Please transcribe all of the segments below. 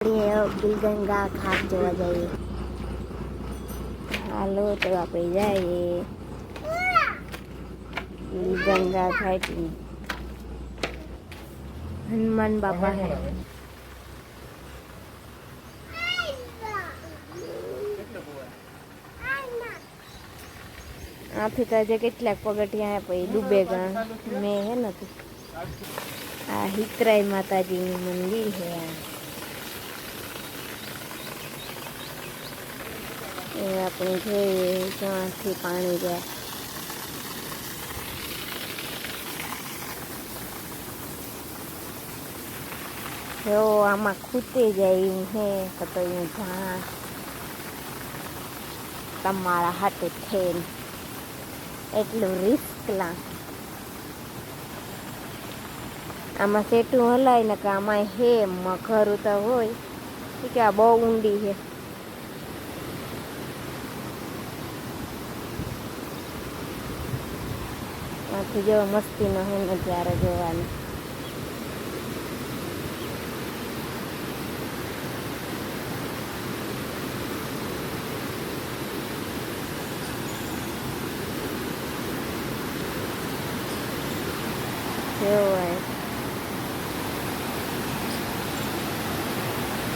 ગંગા ઘાટ જોવા જઈએ. હાલો તો આપણે જઈએ ગંગા ઘાટ. હનુમાન બાપા હે. આથી તો આજે કેટલાક પગથિયા પછી ડૂબેગા મેં હે નથી. આ હિતરાઈ માતાજીનું મંદિર છે. એ આપણે જોઈએ ત્યાંથી પાણી જાય. જો આમાં ખૂતે જાય એવું હે તો હું ઘાસ તમારા હાથે થઈને એટલું રિસ્ક લા. આમાં સેટું હલાય ને કે આમાં હે ઘરું તો હોય કે આ બહુ ઊંડી છે. આથી જો મસ્તીનો હે નજારો જોવાનો.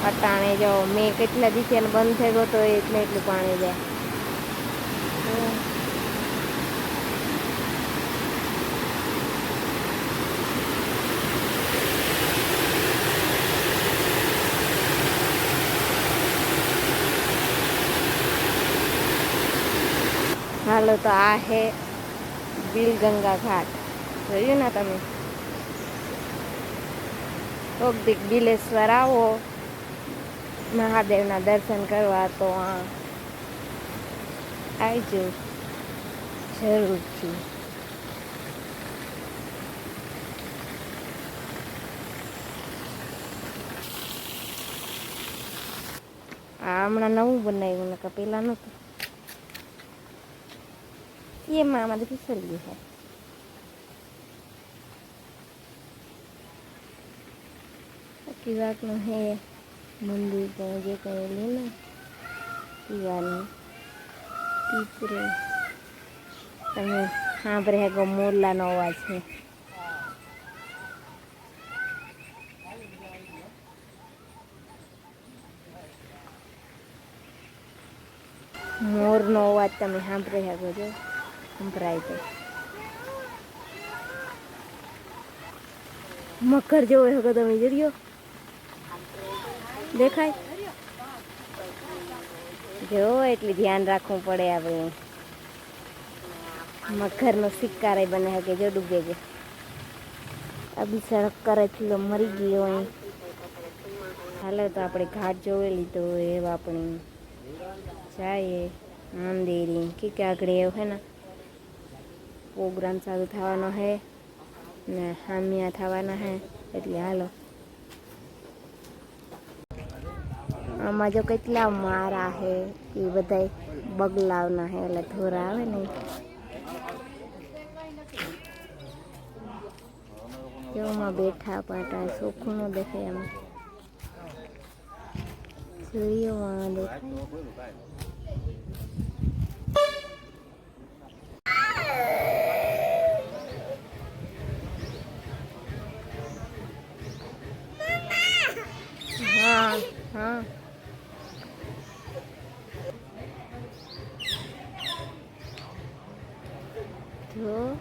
અટાણે જો મેં કેટલા દિવસે બંધ થઈ ગયો તો એટલે એટલું પાણી જાય. હાલો તો આ હે બિલગંગા ઘાટ. જોયું ને તમે? કોક દીક બિલેશ્વર આવો મહાદેવના દર્શન કરવા તો આવજો જરૂરથી. આ હમણાં નવું બનાવ્યું ને કે પેલા નહોતું. એમાં આમાંથી ફિસલ્યું છે. બાકી વાતનું હે મંદિર તો જે કહેલું ને પીવાનું પીપરે તમે સાંભળે ગો મોરલાનો અવાજ છે. મોરનો અવાજ તમે સાંભળે શકો છો. સંભળાય તો મકર જેવો હકો તમે જોયો દેખાય. જો એટલી ધ્યાન રાખવું પડે આપણે. મકરનો શિકાર બને શકે જો ડૂબે છે. આ બી સડક કરે એટલો મરી ગયો અહીં. હાલો તો આપણે ઘાટ જોઈ લીધો એવા આપણે જઈએ મંદિરે કે આગળ એવું હે ને પ્રોગ્રામ ચાલુ થવાનો હે ને હામિયા થવાના હે એટલે હાલો. આમાં જો કેટલા મારા હે એ બધા બગલાવના હે એટલે થોરા આવે ને જોમાં બેઠા પાટા ચોખ્ખું ન દેખાય. એમાં સૂર્યમાં દેખાય. હા હા જો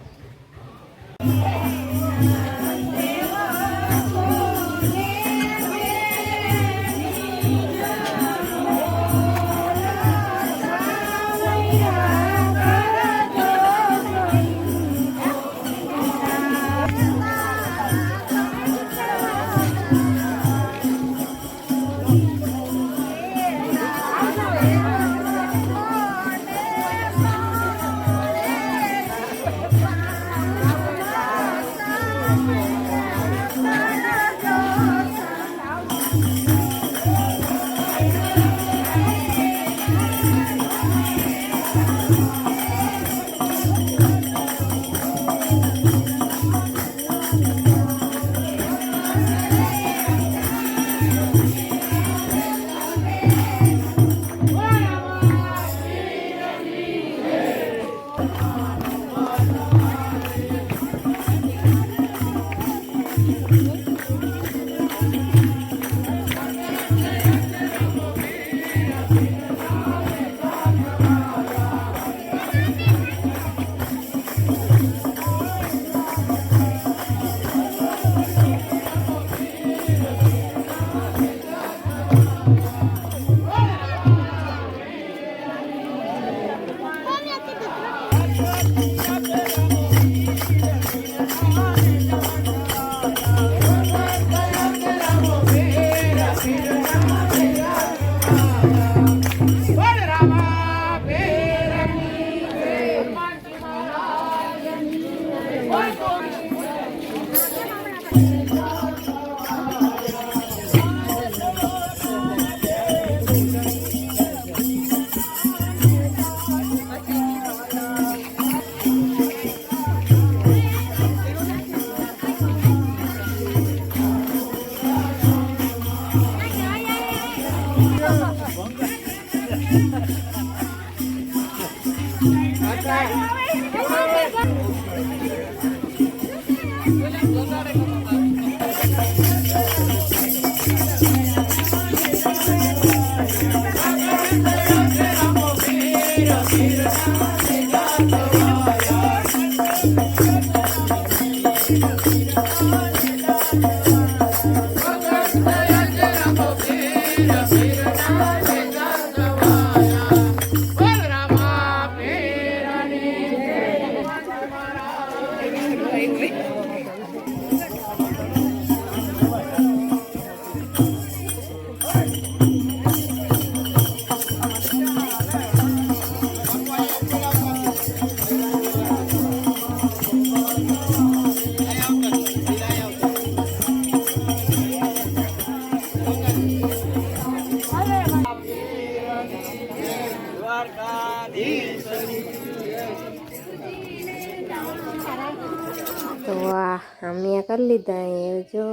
તો આ અમે કરી લીધા એ જો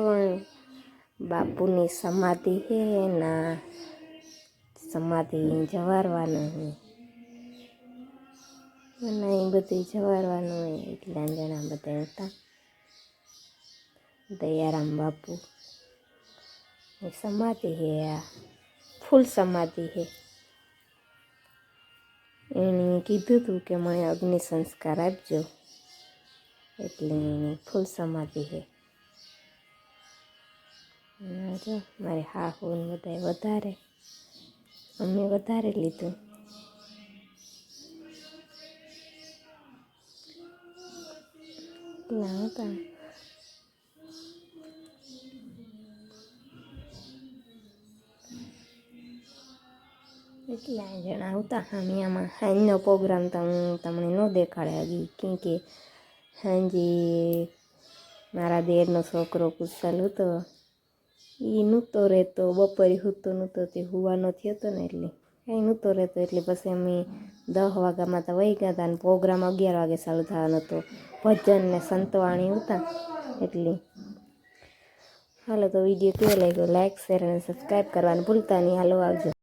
બાપુની સમાધિ છે ના સમાધિ જવારવાનું અને એ બધું જવારવાનું હોય એટલા જણા બધા હતા. દયારામ બાપુ એ સમાધિ છે, આ ફૂલ સમાધિ છે. એણે કીધું હતું કે મને અગ્નિ સંસ્કાર આપજો એટલે એની ફૂલ સમાધિ છે. જો મારે હાહુ બધા વધારે અમે વધારે લીધું. એટલા હતા. એટલા જણા આવતા. હામિયામાં હાંજનો પ્રોગ્રામ તો હું તમને ન દેખાડે હજી, કેમ કે હાંજી મારા દેરનો છોકરો કુશાલ હતો એ નહોતો રહેતો, બપોરે સૂતો નહોતો, તે હુવાનો થયો હતો ને એટલે કંઈ નહોતો રહેતો. એટલે પછી અમે 10 વાગ્યામાં તો વહી ગયા હતા અને પ્રોગ્રામ 11 વાગે ચાલુ થવાનો હતો. ભજન ને સંતવાણી હતા એટલે. હાલો તો વિડીયો કેવો લાગ્યો, લાઈક શેર અને સબસ્ક્રાઈબ કરવાનું ભૂલતા નહીં. હાલો આવજો.